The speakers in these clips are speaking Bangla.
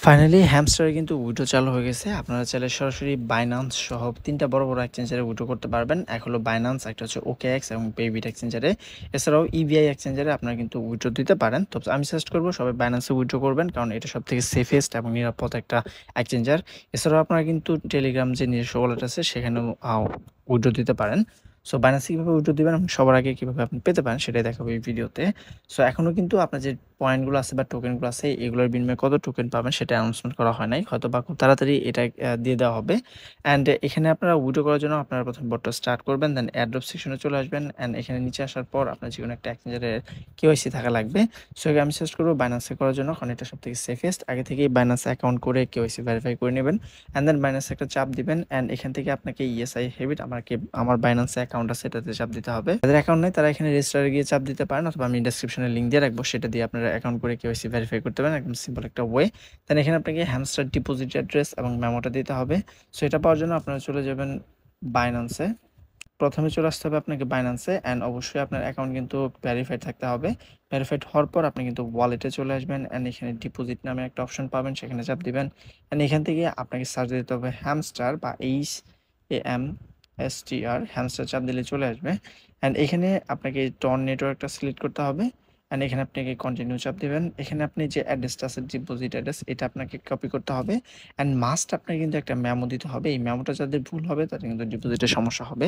ফাইনালি হ্যামস্টারে কিন্তু উইড্রো চালু হয়ে গেছে। আপনারা চাইলে সরাসরি বাইন্যান্স সহ ৩ টা বড়, বড় এক্সচেঞ্জারে উইড্রো করতে পারবেন। এক হলো বাইন্যান্স, একটা হচ্ছে OKX এবং পেবিট এক্সচেঞ্জারে। এছাড়াও EVI এক্সচেঞ্জারে আপনারা কিন্তু উইড্রো দিতে পারেন। তো আমি সাজেস্ট করব সবাই বাইন্যান্সে উইড্রো করবেন, কারণ এটা সবথেকে সেফেস্ট এবং নিরাপদ একটা এক্সচেঞ্জার। এছাড়াও আপনারা কিন্তু টেলিগ্রাম যে নিজস্ব ওয়ালেট আছে সেখানেও উইড্রো দিতে পারেন। সো বাইন্যান্সে কীভাবে উইড্রো দিবেন এবং সবার আগে কীভাবে আপনি পেতে পারেন সেটাই দেখাবো এই ভিডিওতে। সো এখনও কিন্তু আপনার যে পয়েন্টগুলো আছে বা টোকেনগুলো আছে এগুলোর বিনিময়ে কত টোকেন পাবেন সেটা অ্যানাউন্সমেন্ট করা হয় নাই। হয়তো বা খুব তাড়াতাড়ি এটা দিয়ে দেওয়া হবে। অ্যান্ড এখানে আপনারা উইথড্র করার জন্য আপনারা প্রথমে বটটা স্টার্ট করবেন, দেন এয়ারড্রপ সেকশনে চলে আসবেন। অ্যান্ড এখানে নিচে আসার পর আপনার যেকোনো একটা এক্সচেঞ্জারের KYC থাকা লাগবে। সো আমি সাজেস্ট করবো বাইন্যান্সে করার জন্য, কারণ এটা সবথেকে সেফেস্ট। আগে থেকেই বাইন্যান্সে অ্যাকাউন্ট করে KYC ভেরিফাই করে নেবেন। অ্যান্ড দেন বাইন্যান্সে একটা চাপ দিবেন। অ্যান্ড এখান থেকে আপনাকে ইএসআই হেবিট আমার বাইন্যান্সে অ্যাকাউন্ট আছে এটাতে চাপ দিতে হবে। যাদের অ্যাকাউন্ট নেই তারা এখানে রেজিস্টারে গিয়ে চাপ দিতে পারেন, অথবা আমি ডেসক্রিপশনে লিঙ্ক দিয়ে রাখবো, সেটা দিয়ে আপনারা অ্যাকাউন্ট করে KYC ভেরিফাই করতে পারেন। একদম সিম্পল একটা ওয়ে। দেন এখানে আপনাকে হ্যামস্টার ডিপোজিট অ্যাড্রেস এবং মেমোটা দিতে হবে। সো এটা পাওয়ার জন্য আপনারা চলে যাবেন বাইন্যান্সে। প্রথমে চলে আসতে হবে আপনাকে বাইন্যান্সে। অ্যান্ড অবশ্যই আপনার অ্যাকাউন্ট কিন্তু ভেরিফাইড থাকতে হবে। ভেরিফাইড হওয়ার পর আপনি কিন্তু ওয়ালেটে চলে আসবেন। অ্যান্ড এখানে ডিপোজিট নামে একটা অপশন পাবেন, সেখানে চাপ দিবেন। অ্যান্ড এখান থেকে আপনাকে সার্চ দিতে হবে হ্যামস্টার বা HAMSTR, হ্যামস্টার চাপ দিলে চলে আসবে। অ্যান্ড এখানে আপনাকে টন নেটওয়ার্কটা সিলেক্ট করতে হবে। অ্যান্ড এখানে আপনাকে কন্টিনিউ চাপ দিবেন। এখানে আপনি যে অ্যাড্রেসটা আছে ডিপোজিট অ্যাড্রেস, এটা আপনাকে কপি করতে হবে। অ্যান্ড মাস্ট আপনাকে কিন্তু একটা মেমো দিতে হবে। এই মেমোটা যাদের ভুল হবে তাদের কিন্তু ডিপোজিটের সমস্যা হবে।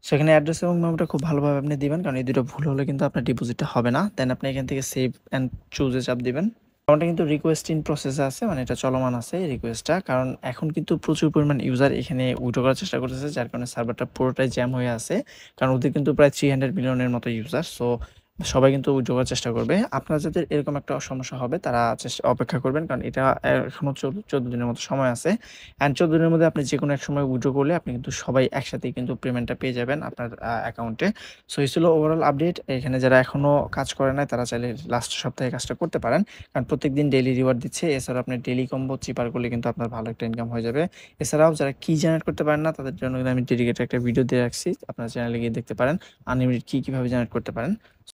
সো এখানে অ্যাড্রেস এবং মেমোটা খুব ভালোভাবে আপনি দিবেন, কারণ এই দুটো ভুল হলে কিন্তু আপনার ডিপোজিটটা হবে না। দেন আপনি এখান থেকে সেভ অ্যান্ড চুজে চাপ দিবেন। অ্যাকাউন্টটা কিন্তু রিকোয়েস্ট ইন প্রসেসে আছে, মানে এটা চলমান আছে রিকোয়েস্টটা, কারণ এখন কিন্তু প্রচুর পরিমাণ ইউজার এখানে উইথড্র করার চেষ্টা করতেছে, যার কারণে সার্ভারটা পুরোটাই জ্যাম হয়ে আছে। কারণ ওদের কিন্তু প্রায় 300 মিলিয়নের মতো ইউজার। সো সবাই কিন্তু উইথড্র করার চেষ্টা করবে। আপনারা যাদের এরকম একটা সমস্যা হবে তারা অপেক্ষা করবেন, কারণ এটা এখনো 14 দিনের মতো সময় আছে। অ্যান্ড 14 দিনের মধ্যে আপনি যেকোনো এক সময় উইথড্র করলে আপনি কিন্তু সবাই একসাথেই কিন্তু পেমেন্টটা পেয়ে যাবেন আপনার অ্যাকাউন্টে। সো এই ছিল ওভারঅল আপডেট। এখানে যারা এখনো কাজ করে নাই তারা চাইলে লাস্ট সপ্তাহে কাজটা করতে পারেন, কারণ প্রত্যেকদিন ডেইলি রিওয়ার্ড দিচ্ছে। এছাড়াও আপনি ডেইলি কম্বো চিপার করলে কিন্তু আপনার ভালো একটা ইনকাম হয়ে যাবে। এছাড়াও যারা কি জেনারেট করতে পারেন না তাদের জন্য কিন্তু আমি ডেডিকেটেড একটা ভিডিও দিয়ে রাখছি, আপনার চ্যানেলে গিয়ে দেখতে পারেন আনলিমিটেড কিভাবে জেনারেট করতে পারেন।